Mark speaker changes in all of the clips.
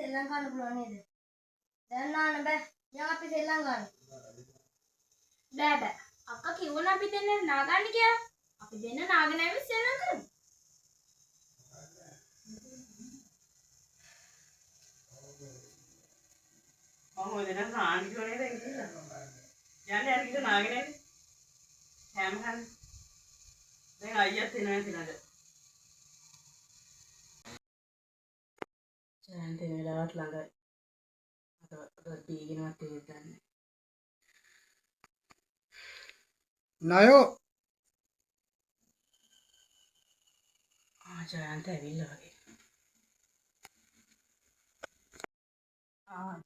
Speaker 1: සෙල්ලම් කරන්න පුළුවන් නේද? දැන් නාන්න බෑ. දැන් අපි සෙල්ලම් ගන්න.
Speaker 2: බෑ. අක්කා කිව්වනේ අපි දෙන්න නාගන්න කියලා. අපි දෙන්න නාගෙන ඇවිත් සෙල්ලම් කරමු.
Speaker 3: මම දෙන්න නාන්න කිව්වනේ දැන් කියලා. යන්නේ අර කිව්ව නාගෙන ඇවිත්. හැම හැම. දැන් අයියත් එනවා තියනද? ජයන්ත වෙලාවට ළඟයි. අද දීගෙනවත් තේරෙන්නේ
Speaker 4: නයෝ
Speaker 3: ජයන්ත ඇවිල්ලා වගේ.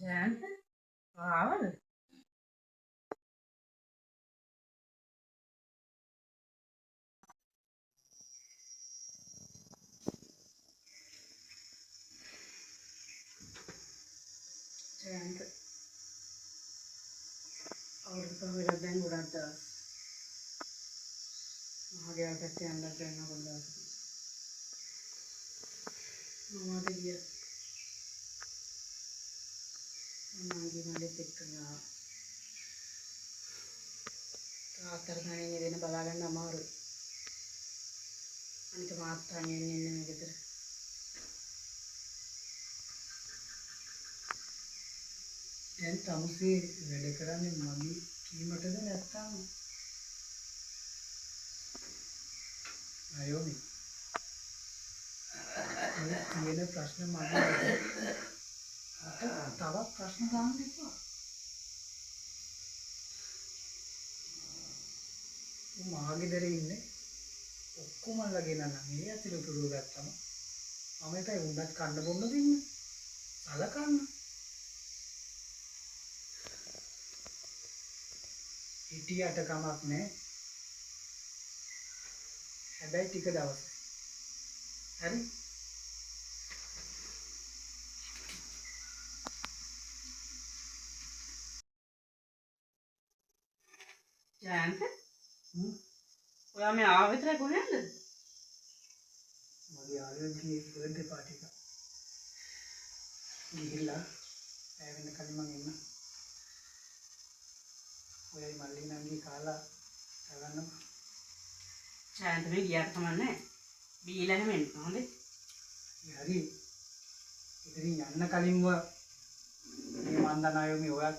Speaker 3: ජයන්ත ආවද? ජයන්ත අවුරුදු පහක් දැන් ගොඩක් දවස්. මගේ අතට යන්න දැන් ගොඩක්. මම අද ගියා. මගේ මලෙත් එක්කලා තාත්තට තනියෙන් ඉඳගෙන බලා ගන්න අමාරුයි. අනික මාත් තනියෙන් ඉන්නේ මේ ගෙදර.
Speaker 4: දැන් තමුසේ වැඩ කරන්නේ මගේ කීමටද නැත්තම් අයෝනි මේ තියෙන ප්‍රශ්න මගේ තවත් ප්‍රශ්න ගන්න එපා. මාගෙදර ඉන්නේ ඔක්කොමලා ගෙනල්ලා මේ ඇතුළේ පුරුව ගත්තම මම ඒකයි උණ්ඩත් කන්න බොන්න දෙන්නේ. සලකන්න. හිටියට කමක් නැහැ. හැබැයි ටික දවසක්. හරි?
Speaker 3: ජයන්ත ඔයා මේ ආව විතරයි කොහෙන්ද?
Speaker 4: මගේ යාළුවන්ගේ බර්ත්ඩේ පාටි එක. ගිහිල්ලා ඇවෙන්න කලින් මම එන්න. ඔයයි මල්ලි නංගි කාලා ගන්න.
Speaker 3: ජයන්ත මේ ගියාට කමන්නේ. බීලා හැම එන්න හොඳේ.
Speaker 4: හරි. ඉතින් යන්න කලින්ම මේ මන්දන අය මේ ඔයත්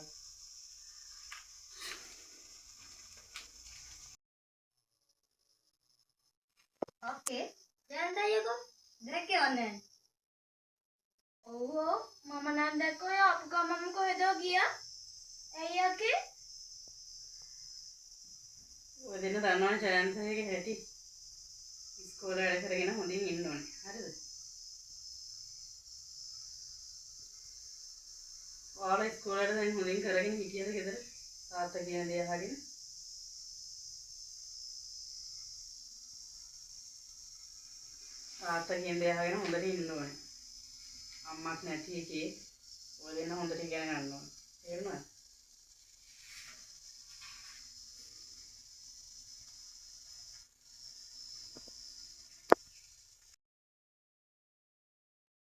Speaker 1: Oke. Jangan tanya kok. Deke online.
Speaker 2: ඔව් මම නම් දැක්කෝ අපු ගමම කොහෙදෝ ගියා. ඇයි අකේ?
Speaker 3: ඔය දෙන්න දන්නවනේ ජයන්තගේ හැටි. ඉස්කෝලේ වැඩ කරගෙන හොඳින් ඉන්න ඕනේ. හරිද? ඔයාලා ඉස්කෝලේට දැන් හොඳින් කරගෙන හිටියද ගෙදර? තාත්තා කියන දේ අහගෙන. තාත්තා කියන දේ අහගෙන හොඳට ඉන්න ඕනේ. අම්මත් නැති එකේ ඔය දෙන්න හොඳට ඉගෙන ගන්න ඕනේ. තේරුණාද?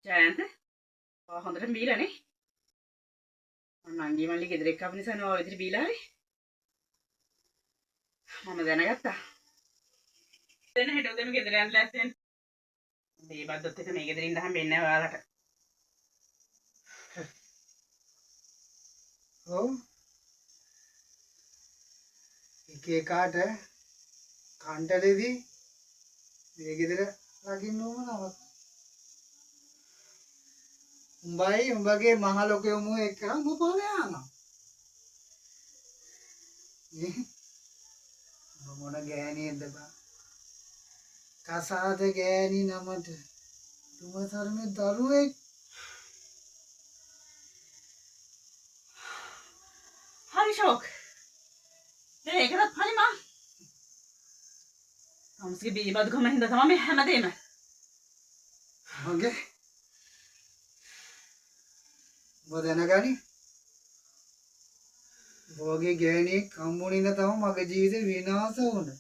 Speaker 3: ජයන්ත ඔයා හොඳට බීලානේ. නංගි මල්ලි ගෙදර එක්ක ආපු නිසා නෝ විදිහට බීලා හරි. මම දැනගත්තා. දැන් හෙට උදේම ගෙදර යන්න ලෑස්ති වෙන්න. මේ බද්දොත් එක මේ ගෙදර ඉන්න හම්බෙන්නේ නැහැ ඔයාලට.
Speaker 4: ඔව්. එක එකාට කන්ටලෙදි මේ ගෙදර ලගින්න ඕනවත්. උඹයි උඹගේ මහ ලොකයෝම එක්කම මොපාල යනවා. මොන ගෑණියෙක්ද බා? කසාද ගෑණි නමට තුමතරමේ දරුවෙක්.
Speaker 3: හරි ෂෝක්. දැන් ඒකවත් හරි මං. තමස්ගේ බීබදු කම හින්දා තමයි මේ හැමදේම.
Speaker 4: මගේ ඔබ දැනගනි. ඔබගේ ගෑණියෙක් හම්බුනින්ද තමයි මගේ ජීවිතේ විනාශ වුණේ.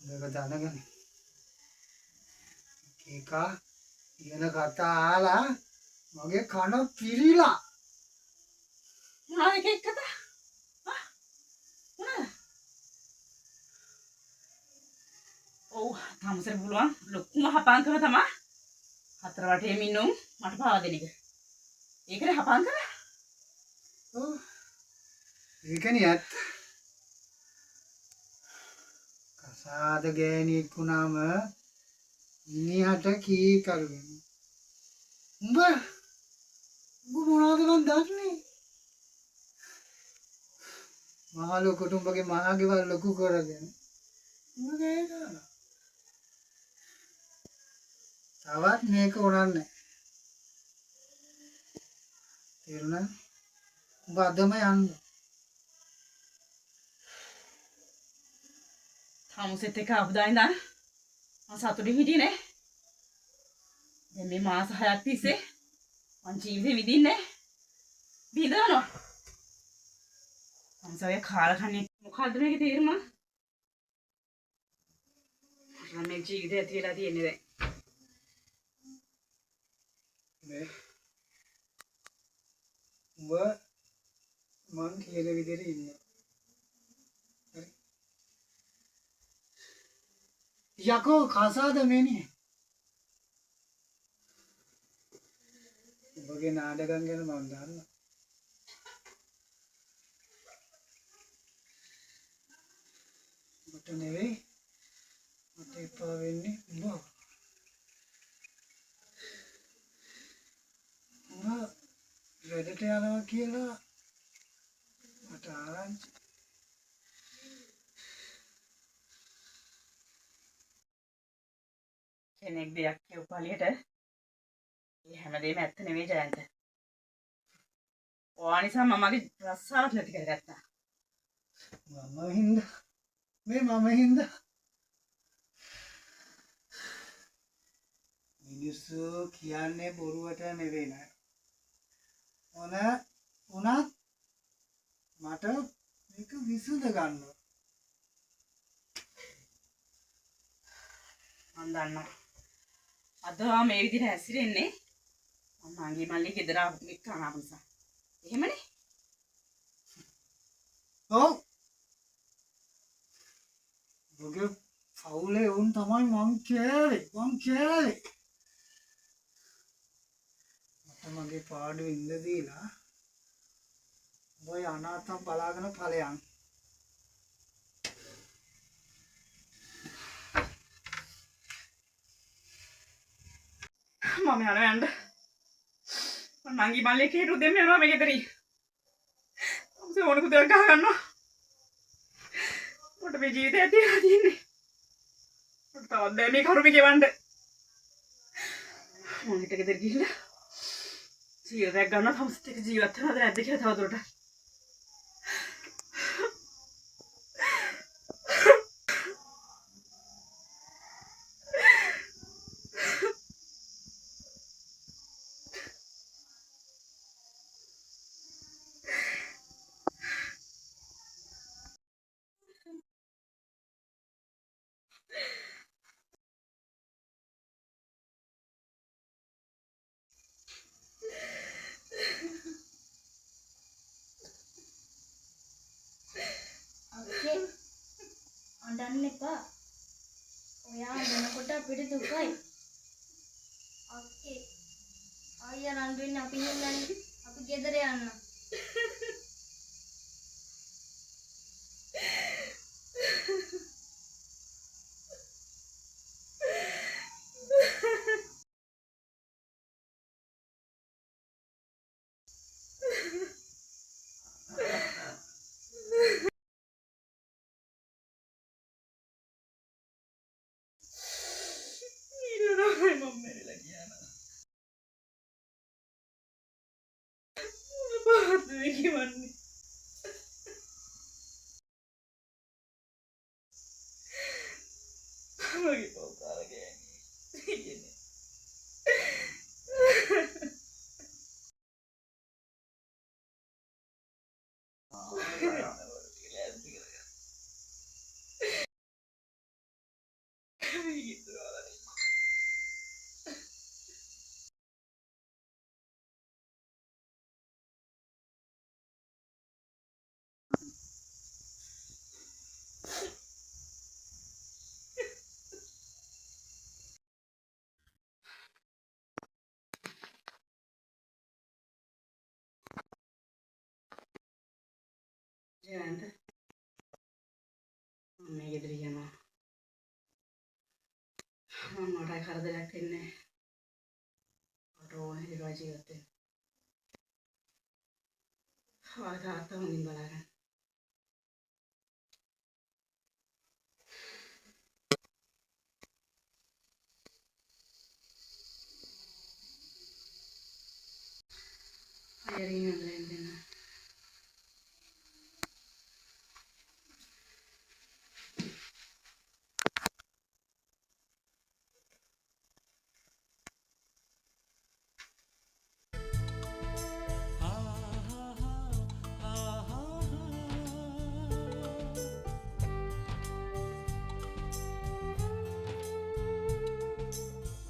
Speaker 4: ඒක දැනගනි. ඒකා ඉගෙන කතා ආලා මගේ කන පිරිලා.
Speaker 3: මොනවද එක කතා? මොනවද? ඔව් තාමසර පුළුවන් ලොකුම හපාංකම තමයි හතර වටේ මින්නුම් මට පාවා දෙන එක. ඒකනේ හපාංකම.
Speaker 4: ඔව්. ඒකනේ ඇත්ත. කසාද ගෑණියෙක් වුණාම මිනිහට කී කරුවෙන. උඹ මොනවද මන් දන්නේ? මහ ලොකුට උඹගේ මහ ගෙවල් ලොකු කරගෙන උඹ ගේ කරනවා. තවත් මේක උනන්නේ. තේරුණා? උඹ අදම යන්න.
Speaker 3: තාමසෙත් එක අපදා ඉඳන් මම සතුටින් හිටියේ නේ. දැන් මේ මාස 6ක් තිස්සේ මං ජීවිතේ විඳින්නේ බිඳනවා. තාමසගේ කාලකන්ණි මොකද්ද මේකේ තේරුම? මම මේ ජීවිතේ ඇති වෙලා තියෙන්නේ දැන්.
Speaker 4: නේ උඹ මං කියන විදිහට ඉන්න. හරි. යකෝ කසාද මෙනේ. උඹගේ නාඩගම් ගැන මම දන්නවා. මට නෙවෙයි මට එපා වෙන්නේ උඹ. උඹ වැඩට යනවා කියලා මට ආරංචි.
Speaker 3: කෙනෙක් දෙයක් කියපුවාලියට ඒ හැමදේම ඇත්ත නෙවෙයි ජයන්ත. ඔයා නිසා මම මගේ රස්සාවක් නැති කරගත්තා.
Speaker 4: මම හින්දා මේ මම හින්දා මිනිස්සු කියන්නේ බොරුවට නෙවෙයි නෑ. උනත් මට මේක විසඳ ගන්න.
Speaker 3: මම දන්නවා. අද මේ විදිහට හැසිරෙන්නේ මම මගේ මල්ලි ගෙදර එක්ක ආපු නිසා. එහෙමනේ?
Speaker 4: ඔව්. ඔගේ පවුලේ උන් තමයි මං කෑවේ. මට මගේ පාඩුවේ ඉඳ දීලා ඔය අනාථම් බලාගෙන ඵලයන්.
Speaker 3: මම යනවා යන්න. මම මගේ මල්ලි කීරු දෙන්න යනවා මේ ගෙදරින්. මම ඕන කුදයක් ගහ ගන්නවා. මට මේ ජීවිතය ඇති වෙලා තියෙන්නේ. මට තවත් දැන් මේ කරුමේ ගෙවන්න. මම හිත ගෙදර ගිහිල්ලා ජීවිතයක් ගන්න තමසත් එක්ක ජීවත් වෙනවද නැද්ද කියලා තවදුරටත්.
Speaker 2: අක්කේ අඬන්න එපා. ඔයා අඬනකොට අපිට දුකයි. අක්කේ අයියා රන් වෙන්න අපි නෙන්නේ. අපි ගෙදර යන්න.
Speaker 3: මම මෙරලා ගියා. මොකද කියන්නේ? මගේ පොකාර ගෑණි. ජයන්ත මම මේ ගෙදර යනවා. මමට කරදරයක් වෙන්නේ මට ඕනේ ඒක ජීවිතේ. ආදාත හොඳින් බලන්න. අයරින් ඇඳලා දෙන්න.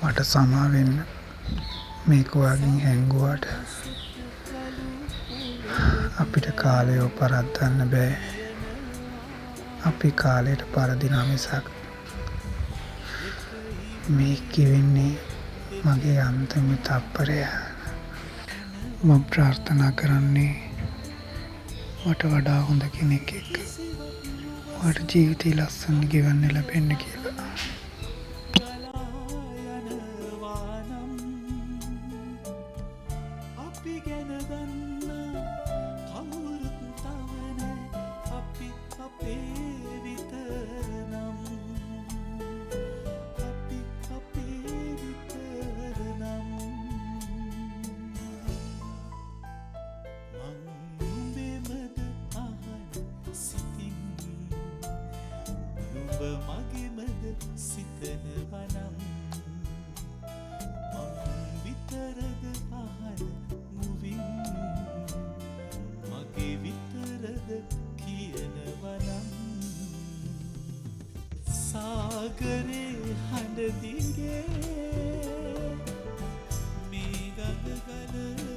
Speaker 4: මට සමා වෙන්න මේක වගේ හැංගුවාට අපිට කාලය පරද්දන්න බෑ. අපි කාලයට පරදිනා මිසක් මේ කිවෙන්නේ මගේ අන්තිම තප්පරය. මම ප්‍රාර්ථනා කරන්නේ මට වඩා හොඳ කෙනෙක් එක්ක මට ජීවිතේ ලස්සන ගෙවන්න ලැබෙන්න කියලා.
Speaker 5: සාගරේ හඬ දිගේ මේ ගඟ ගල